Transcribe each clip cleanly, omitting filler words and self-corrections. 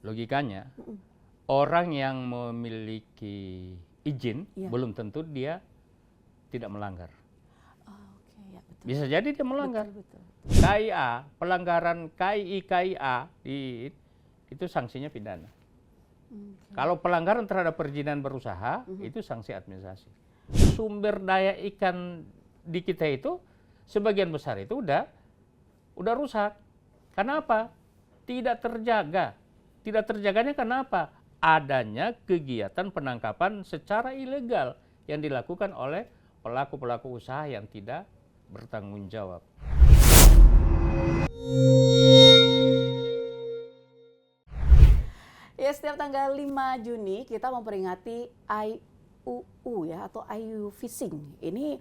logikanya orang yang memiliki izin belum tentu dia tidak melanggar. Ya, betul. Bisa jadi dia melanggar. Betul. KIA, pelanggaran KIA itu sanksinya pidana. Kalau pelanggaran terhadap perizinan berusaha itu sanksi administrasi. Sumber daya ikan di kita itu sebagian besar itu udah rusak. Kenapa? Tidak terjaga. Tidak terjaganya kenapa? Adanya kegiatan penangkapan secara ilegal yang dilakukan oleh pelaku-pelaku usaha yang tidak bertanggung jawab. Ya, setiap tanggal 5 Juni kita memperingati IUU ya, atau IUU Fishing. Ini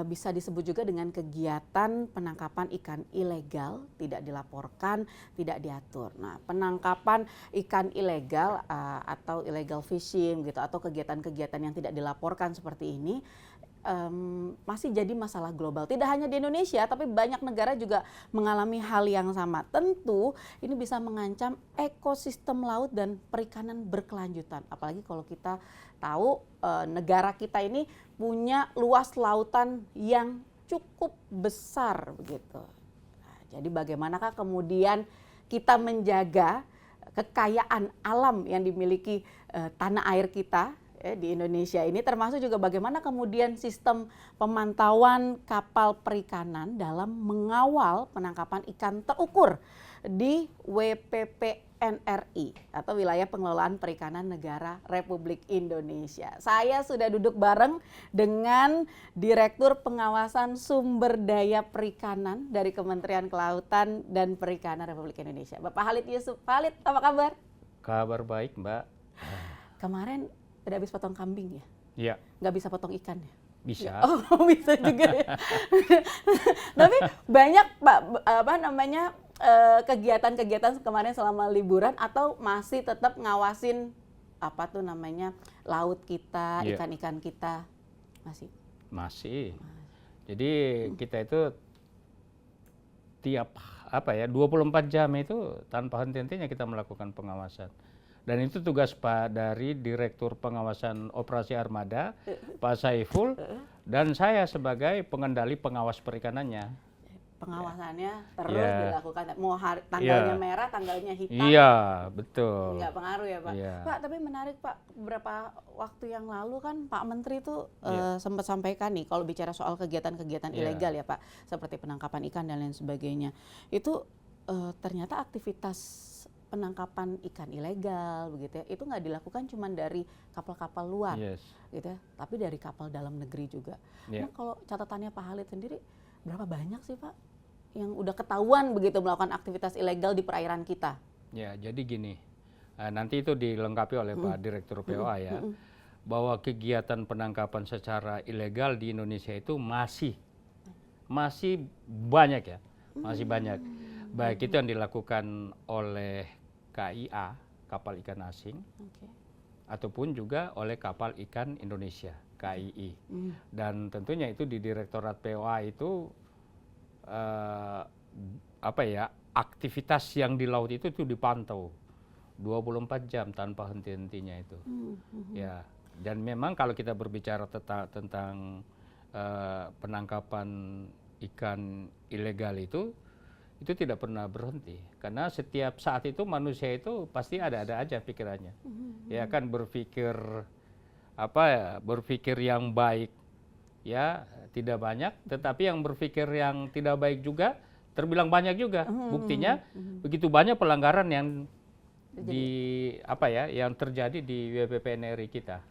bisa disebut juga dengan kegiatan penangkapan ikan ilegal, tidak dilaporkan, tidak diatur. Nah, penangkapan ikan ilegal atau illegal fishing gitu, atau kegiatan-kegiatan yang tidak dilaporkan seperti ini masih jadi masalah global. Tidak hanya di Indonesia, tapi banyak negara juga mengalami hal yang sama. Tentu ini bisa mengancam ekosistem laut dan perikanan berkelanjutan. Apalagi kalau kita tahu negara kita ini punya luas lautan yang cukup besar begitu. Nah, jadi bagaimanakah kemudian kita menjaga kekayaan alam yang dimiliki tanah air kita di Indonesia ini, termasuk juga bagaimana kemudian sistem pemantauan kapal perikanan dalam mengawal penangkapan ikan terukur di WPPNRI atau Wilayah Pengelolaan Perikanan Negara Republik Indonesia. Saya sudah duduk bareng dengan Direktur Pengawasan Sumber Daya Perikanan dari Kementerian Kelautan dan Perikanan Republik Indonesia, Bapak Khalid Yusuf. Khalid, apa kabar? Kabar baik, Mbak. Kemarin udah habis potong kambing ya? Iya. Nggak bisa potong ikan ya? Bisa. Oh, bisa juga ya. Tapi banyak Pak, kegiatan-kegiatan kemarin selama liburan, atau masih tetap ngawasin laut kita, ikan-ikan kita? Masih. Jadi kita itu tiap 24 jam itu tanpa henti-hentinya kita melakukan pengawasan. Dan itu tugas dari Direktur Pengawasan Operasi Armada, Pak Saiful, dan saya sebagai pengendali pengawas perikanannya. Pengawasannya terus dilakukan, mau tanggalnya merah, tanggalnya hitam. Iya, betul. Nggak pengaruh ya Pak? Pak, tapi menarik Pak, beberapa waktu yang lalu kan Pak Menteri itu sempat sampaikan nih, kalau bicara soal kegiatan-kegiatan ilegal ya Pak, seperti penangkapan ikan dan lain sebagainya. Itu ternyata aktivitas penangkapan ikan ilegal begitu ya, itu nggak dilakukan cuma dari kapal-kapal luar gitu ya, tapi dari kapal dalam negeri juga. Nah, kalau catatannya Pak Khalid sendiri, berapa banyak sih Pak yang udah ketahuan begitu melakukan aktivitas ilegal di perairan kita? Ya, jadi gini, nanti itu dilengkapi oleh Pak Direktur POA ya, bahwa kegiatan penangkapan secara ilegal di Indonesia itu masih banyak ya, masih banyak. Baik itu yang dilakukan oleh KIA, kapal ikan asing, ataupun juga oleh kapal ikan Indonesia, KII. Dan tentunya itu di Direktorat POA itu aktivitas yang di laut itu dipantau 24 jam tanpa henti-hentinya itu. Ya, dan memang kalau kita berbicara tentang penangkapan ikan ilegal itu tidak pernah berhenti, karena setiap saat itu manusia itu pasti ada aja pikirannya, ya kan, berpikir yang baik ya tidak banyak, tetapi yang berpikir yang tidak baik juga terbilang banyak juga. Buktinya begitu banyak pelanggaran yang yang terjadi di WPPNRI kita.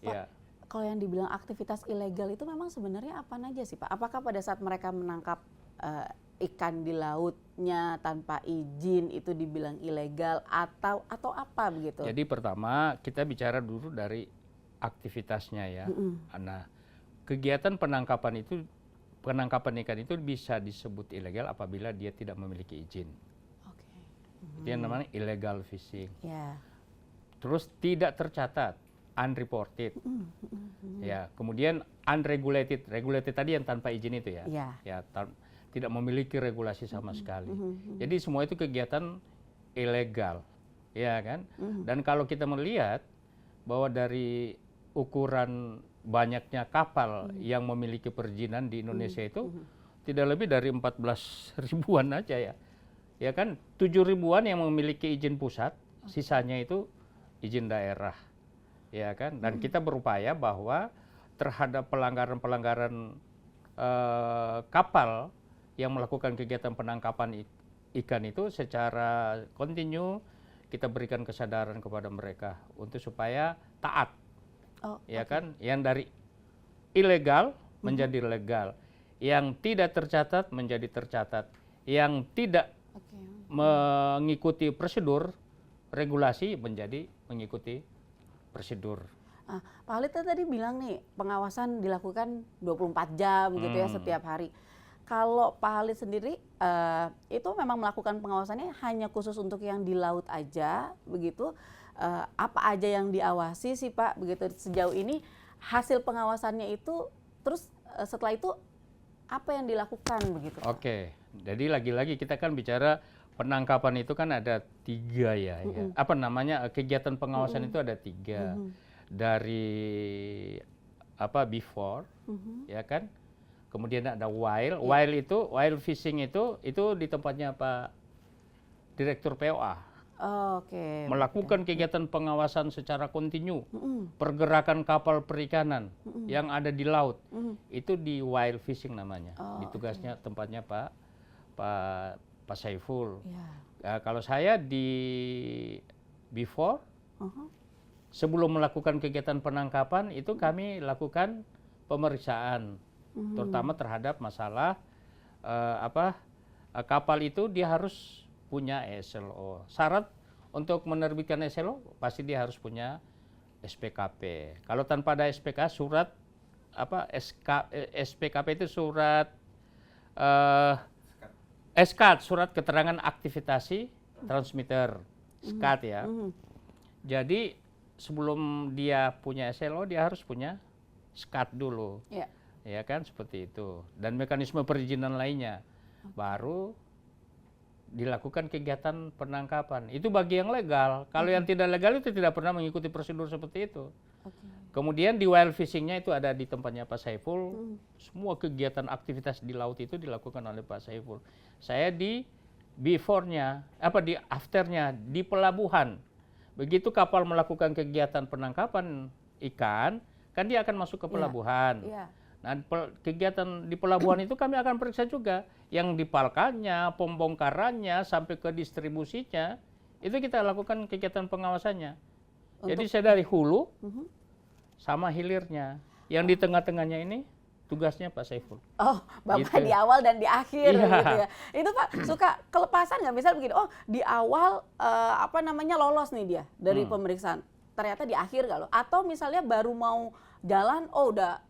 Pak, ya. Kalau yang dibilang aktivitas ilegal itu memang sebenarnya apa aja sih Pak? Apakah pada saat mereka menangkap ikan di lautnya tanpa izin itu dibilang ilegal atau apa begitu? Jadi pertama kita bicara dulu dari aktivitasnya ya. Nah, kegiatan penangkapan ikan itu bisa disebut ilegal apabila dia tidak memiliki izin. Itu yang namanya illegal fishing. Terus tidak tercatat, unreported. Ya, kemudian unregulated, regulated tadi yang tanpa izin itu ya. tidak memiliki regulasi sama sekali. Jadi semua itu kegiatan ilegal ya kan? Dan kalau kita melihat bahwa dari ukuran banyaknya kapal yang memiliki perizinan di Indonesia itu tidak lebih dari 14 ribuan aja ya. Ya kan, 7 ribuan yang memiliki izin pusat, sisanya itu izin daerah. Ya kan? Dan kita berupaya bahwa terhadap pelanggaran-pelanggaran kapal yang melakukan kegiatan penangkapan ikan itu secara kontinu kita berikan kesadaran kepada mereka untuk supaya taat. Ya kan, yang dari ilegal menjadi legal, yang tidak tercatat menjadi tercatat, yang tidak mengikuti prosedur regulasi menjadi mengikuti prosedur. Pak Khalid tadi bilang nih pengawasan dilakukan 24 jam gitu ya setiap hari. Kalau Pak Khalid sendiri itu memang melakukan pengawasannya hanya khusus untuk yang di laut aja begitu? Apa aja yang diawasi sih Pak begitu sejauh ini hasil pengawasannya itu, terus setelah itu apa yang dilakukan begitu? Oke, jadi lagi-lagi kita kan bicara penangkapan itu kan ada 3 ya, apa namanya kegiatan pengawasan itu ada 3 dari before, ya kan, kemudian ada wild fishing itu di tempatnya Pak Direktur POA. Melakukan kegiatan pengawasan secara kontinu, pergerakan kapal perikanan yang ada di laut, itu di wild fishing namanya, di tugasnya tempatnya Pak Saiful. Kalau saya di before, sebelum melakukan kegiatan penangkapan itu kami lakukan pemeriksaan, terutama terhadap masalah kapal itu dia harus punya SLO. Syarat untuk menerbitkan SLO pasti dia harus punya SPKP. Kalau tanpa ada SPK, SPKP itu surat SKAT, surat keterangan aktivitasi transmitter, SKAT ya. Jadi sebelum dia punya SLO dia harus punya SKAT dulu. Ya kan, seperti itu. Dan mekanisme perizinan lainnya. Baru dilakukan kegiatan penangkapan. Itu bagi yang legal. Kalau yang tidak legal itu tidak pernah mengikuti prosedur seperti itu. Kemudian di wild fishingnya itu ada di tempatnya Pak Saiful. Semua kegiatan aktivitas di laut itu dilakukan oleh Pak Saiful. Saya di before-nya, di after-nya, di pelabuhan. Begitu kapal melakukan kegiatan penangkapan ikan, kan dia akan masuk ke pelabuhan. Nah, kegiatan di pelabuhan itu kami akan periksa juga. Yang dipalkannya, pembongkarannya, sampai ke distribusinya, itu kita lakukan kegiatan pengawasannya. Jadi saya dari hulu sama hilirnya. Yang di tengah-tengahnya ini tugasnya Pak Saiful. Bapak di awal dan di akhir gitu ya. Itu Pak suka kelepasan nggak? Misal begini, di awal lolos nih dia dari pemeriksaan. Ternyata di akhir kalau atau misalnya baru mau jalan, udah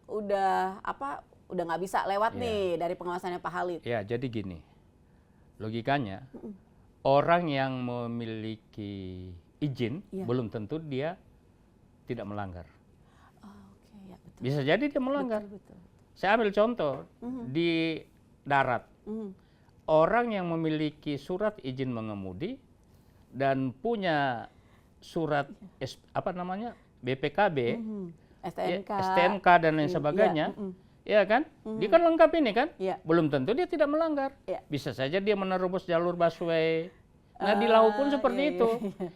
nggak bisa lewat nih dari pengawasannya Pak Khalid. Ya, jadi gini, logikanya orang yang memiliki izin belum tentu dia tidak melanggar. Betul. Bisa jadi dia melanggar. Betul. Saya ambil contoh di darat, orang yang memiliki surat izin mengemudi dan punya surat BPKB, STNK dan lain sebagainya. Ya kan? Dia kan lengkap ini kan? Belum tentu dia tidak melanggar. Bisa saja dia menerobos jalur busway. Nah, di laut pun seperti itu.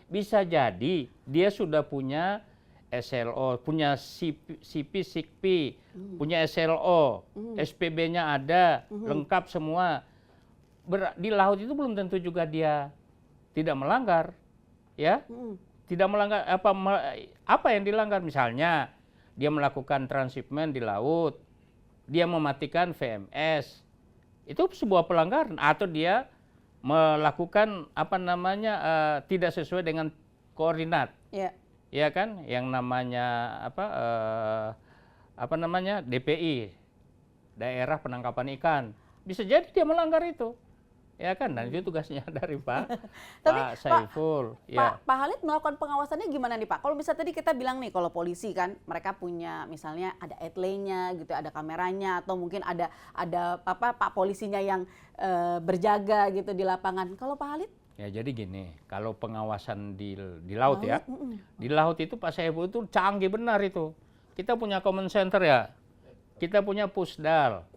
Bisa jadi dia sudah punya SLO, punya CP, SIKPI, punya SLO, SPB-nya ada, lengkap semua. Di laut itu belum tentu juga dia tidak melanggar. Ya? Tidak melanggar apa yang dilanggar? Misalnya dia melakukan transhipment di laut, dia mematikan VMS, itu sebuah pelanggaran. Atau dia melakukan tidak sesuai dengan koordinat, ya kan? Yang namanya DPI, daerah penangkapan ikan, bisa jadi dia melanggar itu, ya kan? Dan itu tugasnya dari Pak Saiful. Pak Khalid melakukan pengawasannya gimana nih Pak? Kalau misalnya tadi kita bilang nih, kalau polisi kan mereka punya misalnya ada etley-nya gitu, ada kameranya, atau mungkin ada Pak polisinya yang berjaga gitu di lapangan. Kalau Pak Khalid Ya jadi gini, kalau pengawasan di laut ya, di laut itu Pak Saiful itu canggih benar itu. Kita punya command center ya, kita punya pusdal.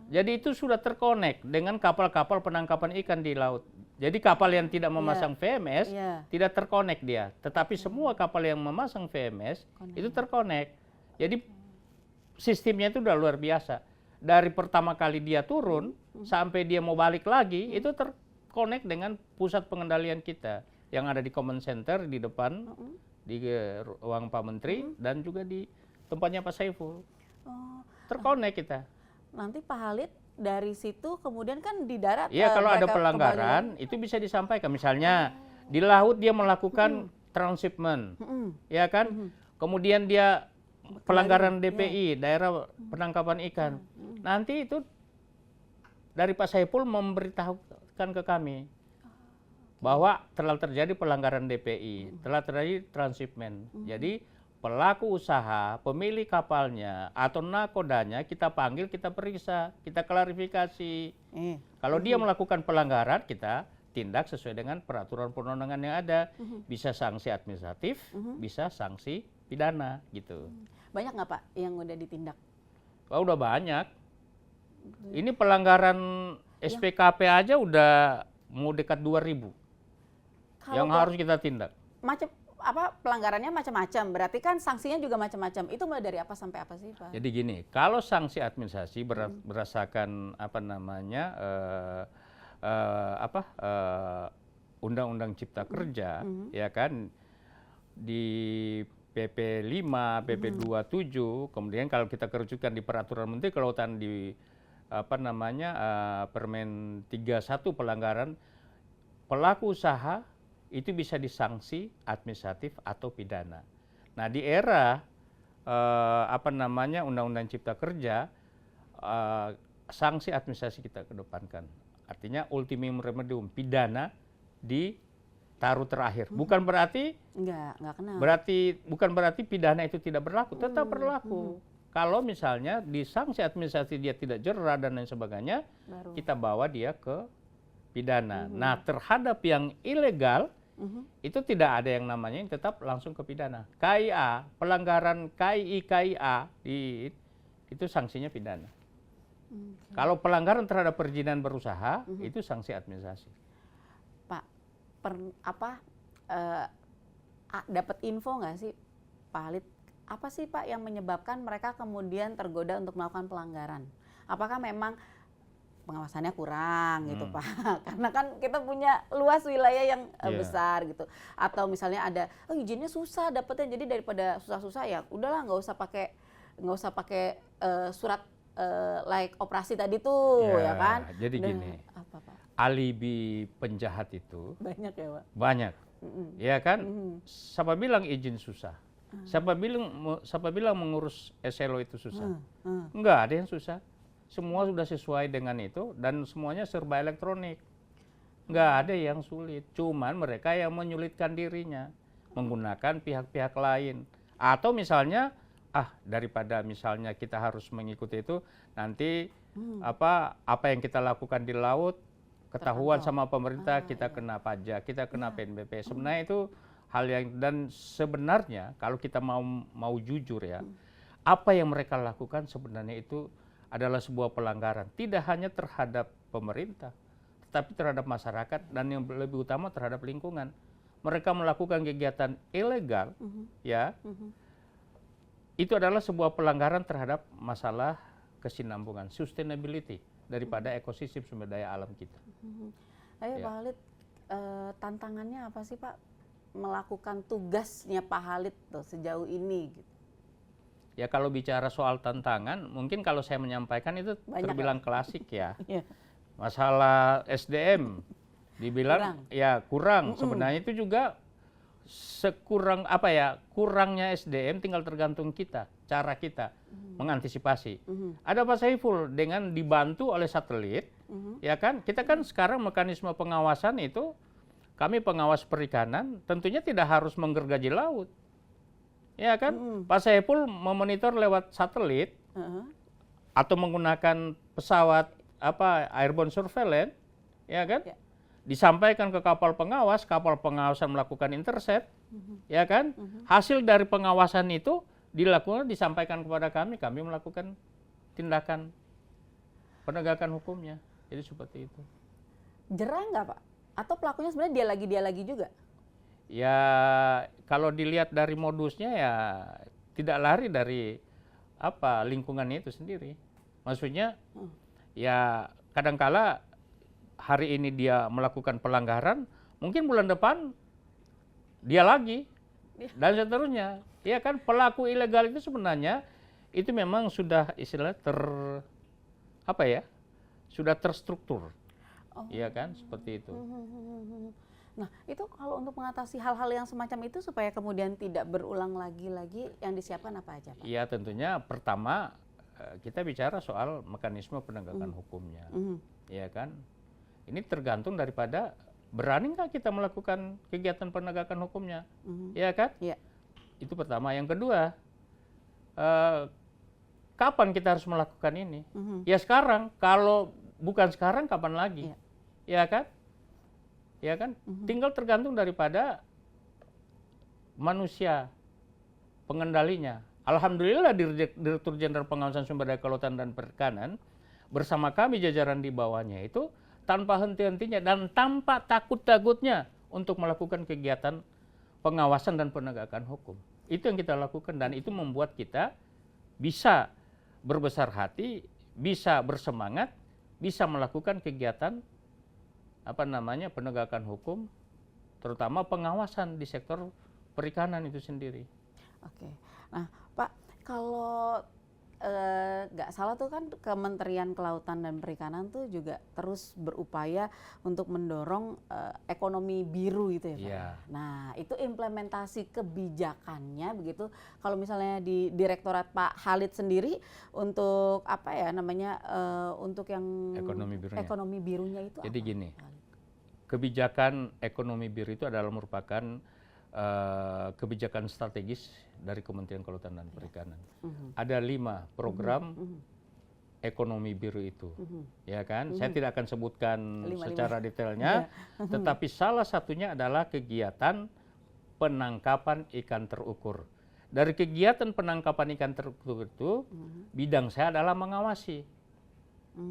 Jadi itu sudah terkonek dengan kapal-kapal penangkapan ikan di laut. Jadi kapal yang tidak memasang VMS tidak terkonek dia, tetapi semua kapal yang memasang VMS itu terkonek. Jadi sistemnya itu udah luar biasa. Dari pertama kali dia turun sampai dia mau balik lagi itu terkonek dengan pusat pengendalian kita yang ada di command center di depan di ruang Pak Menteri dan juga di tempatnya Pak Saiful. Terkonek kita. Nanti Pak Khalid dari situ kemudian kan di darat. Iya, kalau ada pelanggaran itu bisa disampaikan. Misalnya di laut dia melakukan transshipment, ya kan? Kemudian dia pelanggaran DPI, daerah penangkapan ikan. Nanti itu dari Pak Saiful memberitahukan ke kami bahwa telah terjadi pelanggaran DPI, telah terjadi transshipment. Jadi pelaku usaha, pemilik kapalnya atau nakodanya kita panggil, kita periksa, kita klarifikasi. Kalau dia melakukan pelanggaran, kita tindak sesuai dengan peraturan perundang-undangan yang ada. Bisa sanksi administratif, bisa sanksi pidana gitu. Banyak nggak Pak yang udah ditindak? Wah, udah banyak. Ini pelanggaran SPKP aja udah mau dekat 2.000 yang harus kita tindak. Macam apa pelanggarannya macam-macam, berarti kan sanksinya juga macam-macam. Itu mulai dari apa sampai apa sih Pak? Jadi gini, kalau sanksi administrasi berdasarkan apa namanya Undang-Undang Cipta Kerja, ya kan, di PP 5, PP 27, kemudian kalau kita kerucutkan di Peraturan Menteri Kelautan di apa namanya Permen 31 pelanggaran pelaku usaha itu bisa disanksi administratif atau pidana. Nah, di era apa namanya Undang-Undang Cipta Kerja, sanksi administrasi kita kedepankan. Artinya ultimum remedium, pidana ditaruh terakhir. Bukan berarti enggak kena. Bukan berarti pidana itu tidak berlaku, tetap berlaku. Kalau misalnya di sanksi administrasi dia tidak jera dan lain sebagainya, kita bawa dia ke pidana. Nah, terhadap yang ilegal itu tidak ada yang namanya yang tetap langsung ke pidana. KIA, pelanggaran KIA itu sanksinya pidana. Kalau pelanggaran terhadap perizinan berusaha itu sanksi administrasi. Pak, dapat info nggak sih Pak Khalid? Apa sih Pak yang menyebabkan mereka kemudian tergoda untuk melakukan pelanggaran? Apakah memang pengawasannya kurang gitu Pak, karena kan kita punya luas wilayah yang besar gitu, atau misalnya ada izinnya susah dapetnya, jadi daripada susah-susah ya udahlah nggak usah pakai surat like operasi tadi tuh ya kan. Jadi gini, apa Pak? Alibi penjahat itu banyak ya Pak. Banyak, ya kan. Siapa bilang izin susah? Siapa bilang mengurus SLO itu susah? Enggak ada yang susah. Semua sudah sesuai dengan itu dan semuanya serba elektronik. Nggak ada yang sulit. Cuman mereka yang menyulitkan dirinya menggunakan pihak-pihak lain. Atau misalnya, daripada misalnya kita harus mengikuti itu, nanti apa yang kita lakukan di laut ketahuan sama pemerintah, kita kena pajak, kita kena PNBP. Sebenarnya itu hal yang, dan sebenarnya kalau kita mau jujur ya, apa yang mereka lakukan sebenarnya itu adalah sebuah pelanggaran, tidak hanya terhadap pemerintah, tetapi terhadap masyarakat dan yang lebih utama terhadap lingkungan. Mereka melakukan kegiatan ilegal, itu adalah sebuah pelanggaran terhadap masalah kesinambungan, sustainability daripada ekosistem sumber daya alam kita. Pak Khalid, tantangannya apa sih Pak melakukan tugasnya Pak Khalid tuh sejauh ini? Gitu. Ya kalau bicara soal tantangan, mungkin kalau saya menyampaikan itu terbilang klasik ya. Masalah SDM dibilang kurang. Sebenarnya itu juga kurangnya SDM tinggal tergantung kita, cara kita mengantisipasi. Ada Pak Saiful dengan dibantu oleh satelit, ya kan? Kita kan sekarang mekanisme pengawasan itu, kami pengawas perikanan tentunya tidak harus menggergaji laut. Ya kan, Pak Saiful memonitor lewat satelit atau menggunakan pesawat airborne surveillance, ya kan? disampaikan ke kapal pengawasan melakukan intercept, ya kan? Hasil dari pengawasan itu disampaikan kepada kami melakukan tindakan penegakan hukumnya. Jadi seperti itu. Jerah nggak Pak? Atau pelakunya sebenarnya dia lagi juga? Ya kalau dilihat dari modusnya ya tidak lari dari lingkungannya itu sendiri. Maksudnya ya kadangkala hari ini dia melakukan pelanggaran, mungkin bulan depan dia lagi dan seterusnya. Ya kan, pelaku ilegal itu sebenarnya itu memang sudah istilah sudah terstruktur. Iya kan, seperti itu. Nah, itu kalau untuk mengatasi hal-hal yang semacam itu supaya kemudian tidak berulang lagi yang disiapkan apa aja, Pak? Iya, tentunya pertama kita bicara soal mekanisme penegakan hukumnya. Iya kan? Ini tergantung daripada berani nggak kita melakukan kegiatan penegakan hukumnya. Iya kan? Iya. Itu pertama. Yang kedua, kapan kita harus melakukan ini? Ya sekarang. Kalau bukan sekarang, kapan lagi? Iya kan? Ya kan? Tinggal tergantung daripada manusia pengendalinya. Alhamdulillah Direktur Jenderal Pengawasan Sumber Daya Kelautan dan Perikanan bersama kami jajaran di bawahnya itu tanpa henti-hentinya dan tanpa takut-takutnya untuk melakukan kegiatan pengawasan dan penegakan hukum. Itu yang kita lakukan dan itu membuat kita bisa berbesar hati, bisa bersemangat, bisa melakukan kegiatan penegakan hukum, terutama pengawasan di sektor perikanan itu sendiri. Oke, nah Pak, kalau nggak salah tuh kan Kementerian Kelautan dan Perikanan tuh juga terus berupaya untuk mendorong ekonomi biru itu ya Pak. Yeah. Nah itu implementasi kebijakannya begitu. Kalau misalnya di Direktorat Pak Khalid sendiri untuk untuk yang ekonomi birunya itu jadi apa? gini, kebijakan ekonomi biru itu adalah merupakan kebijakan strategis dari Kementerian Kelautan dan Perikanan. Ada 5 program ekonomi biru itu, ya kan? Saya tidak akan sebutkan secara detailnya, tetapi salah satunya adalah kegiatan penangkapan ikan terukur. Dari kegiatan penangkapan ikan terukur itu, bidang saya adalah mengawasi,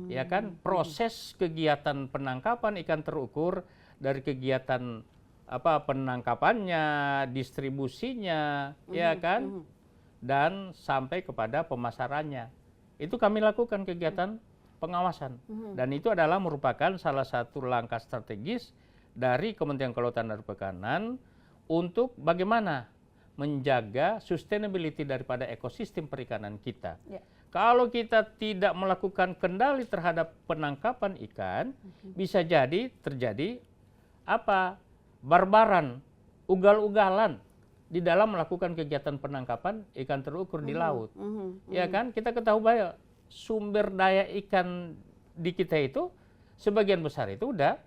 ya kan? Proses kegiatan penangkapan ikan terukur dari kegiatan penangkapannya, distribusinya, ya kan, dan sampai kepada pemasarannya. Itu kami lakukan kegiatan pengawasan, dan itu adalah merupakan salah satu langkah strategis dari Kementerian Kelautan dan Perikanan untuk bagaimana menjaga sustainability daripada ekosistem perikanan kita. Kalau kita tidak melakukan kendali terhadap penangkapan ikan, bisa jadi terjadi barbaran, ugal-ugalan di dalam melakukan kegiatan penangkapan ikan terukur di laut. Ya kan? Kita ketahui bahwa sumber daya ikan di kita itu sebagian besar itu udah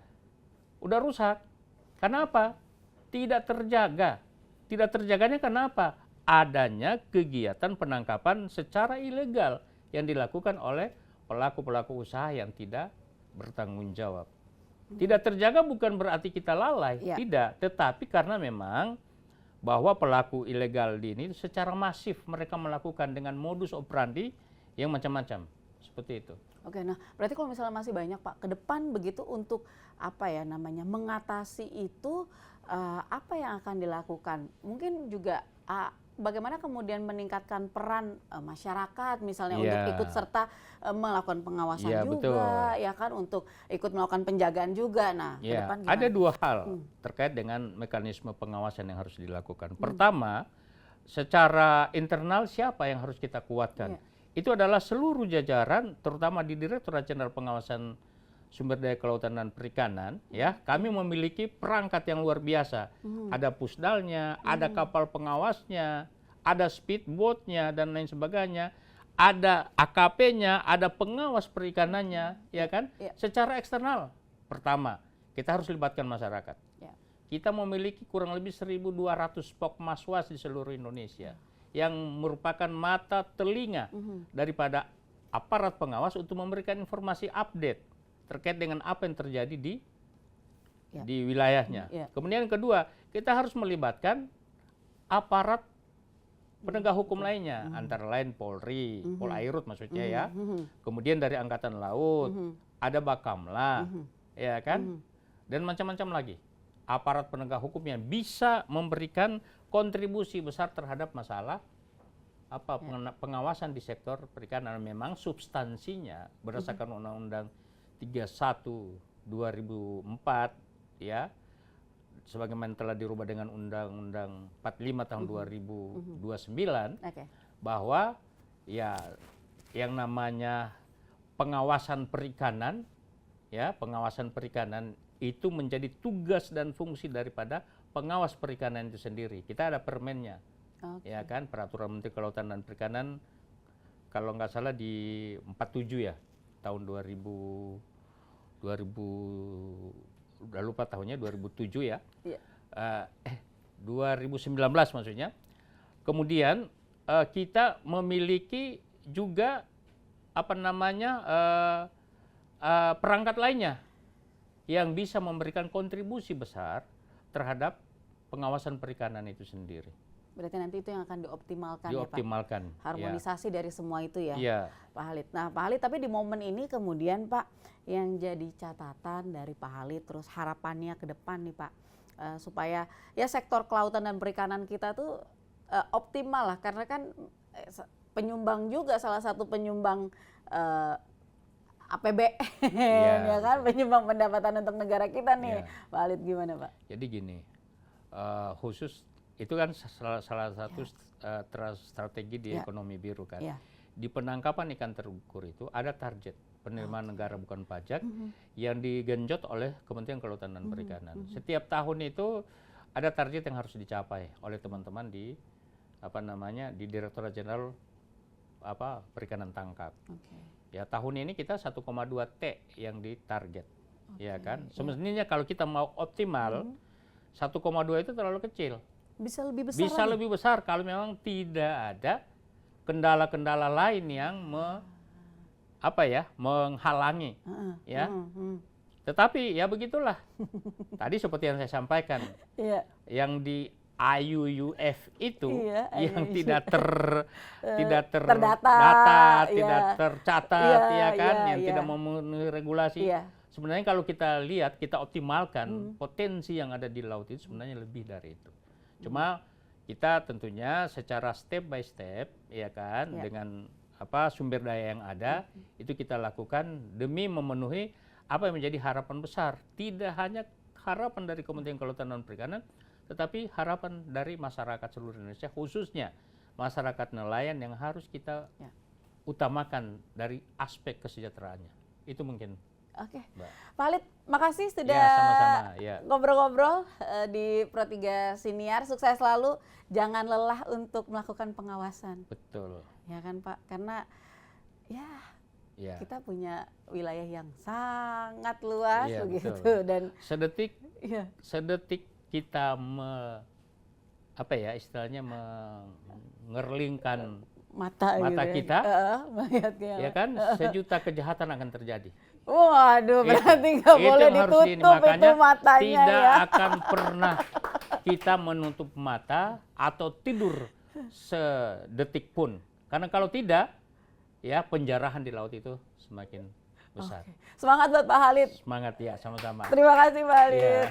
rusak. Kenapa? Tidak terjaga. Tidak terjaganya kenapa? Adanya kegiatan penangkapan secara ilegal yang dilakukan oleh pelaku-pelaku usaha yang tidak bertanggung jawab. Tidak terjaga bukan berarti kita lalai, tidak. Tetapi karena memang bahwa pelaku ilegal di ini secara masif mereka melakukan dengan modus operandi yang macam-macam. Seperti itu. Oke, nah berarti kalau misalnya masih banyak Pak, ke depan begitu untuk mengatasi itu, apa yang akan dilakukan? Mungkin juga bagaimana kemudian meningkatkan peran masyarakat misalnya untuk ikut serta melakukan pengawasan juga, betul. Ya kan, untuk ikut melakukan penjagaan juga. Nah, ke depan gimana? Ada 2 hal terkait dengan mekanisme pengawasan yang harus dilakukan. Pertama, secara internal siapa yang harus kita kuatkan? Itu adalah seluruh jajaran, terutama di Direktorat Jenderal Pengawasan Sumber Daya Kelautan dan Perikanan, ya, kami memiliki perangkat yang luar biasa. Ada pusdalnya, ada kapal pengawasnya, ada speedboatnya dan lain sebagainya, ada AKP-nya, ada pengawas perikanannya, ya kan? Secara eksternal, pertama kita harus libatkan masyarakat. Kita memiliki kurang lebih 1.200 Pokmaswas di seluruh Indonesia yang merupakan mata telinga daripada aparat pengawas untuk memberikan informasi update terkait dengan apa yang terjadi di Ya. di wilayahnya. Ya. Kemudian yang kedua, kita harus melibatkan aparat penegak hukum lainnya, antara lain Polri, Polairut maksudnya ya. Kemudian dari Angkatan Laut, ada Bakamla, ya kan? Dan macam-macam lagi. Aparat penegak hukum yang bisa memberikan kontribusi besar terhadap masalah pengawasan di sektor perikanan. Memang substansinya berdasarkan Undang-Undang 31 2004 ya, sebagaimana telah dirubah dengan Undang-Undang 45 tahun 2029, bahwa ya yang namanya pengawasan perikanan, ya pengawasan perikanan itu menjadi tugas dan fungsi daripada pengawas perikanan itu sendiri. Kita ada permennya, ya kan, Peraturan Menteri Kelautan dan Perikanan, kalau nggak salah di 47 ya, tahun 2000 udah lupa tahunnya, 2007 ya, 2019 maksudnya. Kemudian kita memiliki juga perangkat lainnya yang bisa memberikan kontribusi besar terhadap pengawasan perikanan itu sendiri. Berarti nanti itu yang akan dioptimalkan, dioptimalkan ya Pak? Harmonisasi dari semua itu ya, Pak Khalid. Nah Pak Khalid, tapi di momen ini kemudian Pak, yang jadi catatan dari Pak Khalid, terus harapannya ke depan nih Pak, supaya ya sektor kelautan dan perikanan kita tuh optimal lah, karena kan penyumbang juga, salah satu penyumbang APBN, ya kan, penyumbang pendapatan untuk negara kita nih. Pak Khalid, gimana Pak? Jadi gini, khusus itu kan salah satu strategi di ekonomi biru kan. Di penangkapan ikan terukur itu ada target penerimaan negara bukan pajak yang digenjot oleh Kementerian Kelautan dan Perikanan. Setiap tahun itu ada target yang harus dicapai oleh teman-teman di di Direktorat Jenderal Perikanan Tangkap. Ya tahun ini kita 1,2 T yang ditarget, ya kan. Semestinya kalau kita mau optimal 1,2 itu terlalu kecil. Bisa lebih besar. Bisa lebih besar kalau memang tidak ada kendala-kendala lain yang menghalangi, ya. Tetapi ya begitulah. Tadi seperti yang saya sampaikan, yang di IUUF itu yang tidak terdata, tidak tercatat, ya kan, yang tidak memenuhi regulasi. Sebenarnya kalau kita lihat, kita optimalkan potensi yang ada di laut itu sebenarnya lebih dari itu. Cuma kita tentunya secara step by step, ya kan, dengan sumber daya yang ada, itu kita lakukan demi memenuhi apa yang menjadi harapan besar. Tidak hanya harapan dari Kementerian Kelautan dan Perikanan, tetapi harapan dari masyarakat seluruh Indonesia, khususnya masyarakat nelayan yang harus kita utamakan dari aspek kesejahteraannya. Itu mungkin. Oke, Pak Khalid, makasih sudah ngobrol-ngobrol di Pro 3 Siniar. Sukses selalu, jangan lelah untuk melakukan pengawasan. Betul. Ya kan Pak, karena kita punya wilayah yang sangat luas begitu, betul. Dan sedetik kita mengerlingkan mata kita, ya kan, sejuta kejahatan akan terjadi. Waduh, berarti nggak boleh ditutup itu matanya. Tidak akan pernah kita menutup mata atau tidur sedetik pun. Karena kalau tidak, ya penjarahan di laut itu semakin besar. Semangat buat Pak Khalid. Semangat ya, sama-sama. Terima kasih Pak Khalid.